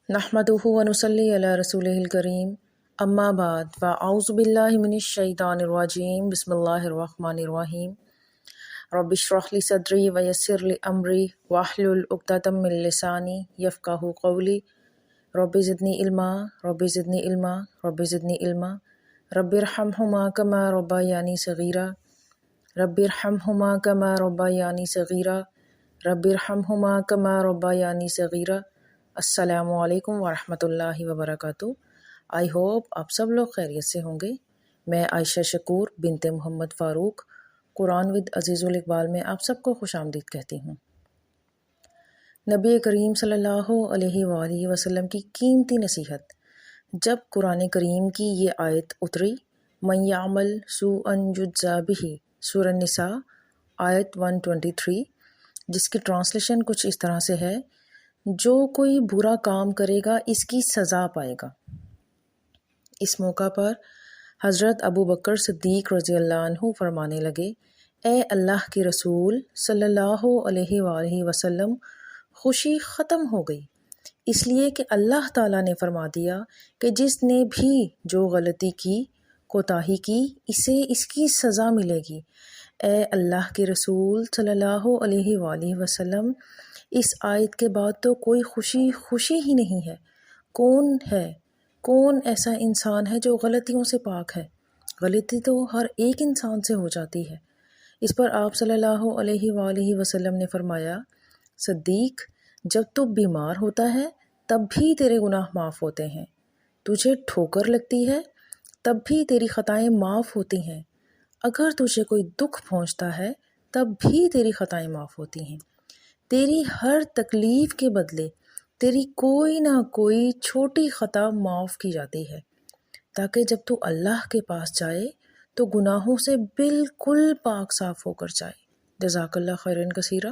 نحمدہ ونصلی علی رسولہ الکریم اما بعد فاعوذ باللہ من الشیطان الرجیم بسم اللہ الرحمن الرحیم رب اشرح لی صدری ویسر لی امری واحلل عقدۃ من لسانی یفقہوا قولی رب زدنی علما رب زدنی علما رب زدنی علما رب ارحمہما کما ربیانی صغیرا رب ارحمہما کما ربیانی صغیرا رب ارحمہما کما ربیانی صغیرا۔ السلام علیکم ورحمۃ اللہ وبرکاتہ۔ آئی ہوپ آپ سب لوگ خیریت سے ہوں گے۔ میں عائشہ شکور بنت محمد فاروق قرآن ود عزیز الاقبال میں آپ سب کو خوش آمدید کہتی ہوں۔ نبی کریم صلی اللہ علیہ وآلہ وسلم کی قیمتی نصیحت۔ جب قرآن کریم کی یہ آیت اتری، من یعمل سوءا یجزا بہ، سورہ النساء آیت 123، جس کی ٹرانسلیشن کچھ اس طرح سے ہے، جو کوئی برا کام کرے گا اس کی سزا پائے گا۔ اس موقع پر حضرت ابو بکر صدیق رضی اللہ عنہ فرمانے لگے، اے اللہ کے رسول صلی اللہ علیہ وآلہ وسلم، خوشی ختم ہو گئی، اس لیے کہ اللہ تعالیٰ نے فرما دیا کہ جس نے بھی جو غلطی کی، کوتاہی کی، اسے اس کی سزا ملے گی۔ اے اللہ کے رسول صلی اللہ علیہ وآلہ وسلم، اس آیت کے بعد تو کوئی خوشی ہی نہیں ہے۔ کون ایسا انسان ہے جو غلطیوں سے پاک ہے؟ غلطی تو ہر ایک انسان سے ہو جاتی ہے۔ اس پر آپ صلی اللہ علیہ وآلہ وسلم نے فرمایا، صدیق، جب تو بیمار ہوتا ہے تب بھی تیرے گناہ معاف ہوتے ہیں، تجھے ٹھوکر لگتی ہے تب بھی تیری خطائیں معاف ہوتی ہیں، اگر تجھے کوئی دکھ پہنچتا ہے تب بھی تیری خطائیں معاف ہوتی ہیں، تیری ہر تکلیف کے بدلے تیری کوئی نہ کوئی چھوٹی خطا معاف کی جاتی ہے، تاکہ جب تو اللہ کے پاس جائے تو گناہوں سے بالکل پاک صاف ہو کر جائے۔ جزاک اللہ خیرن کثیرہ۔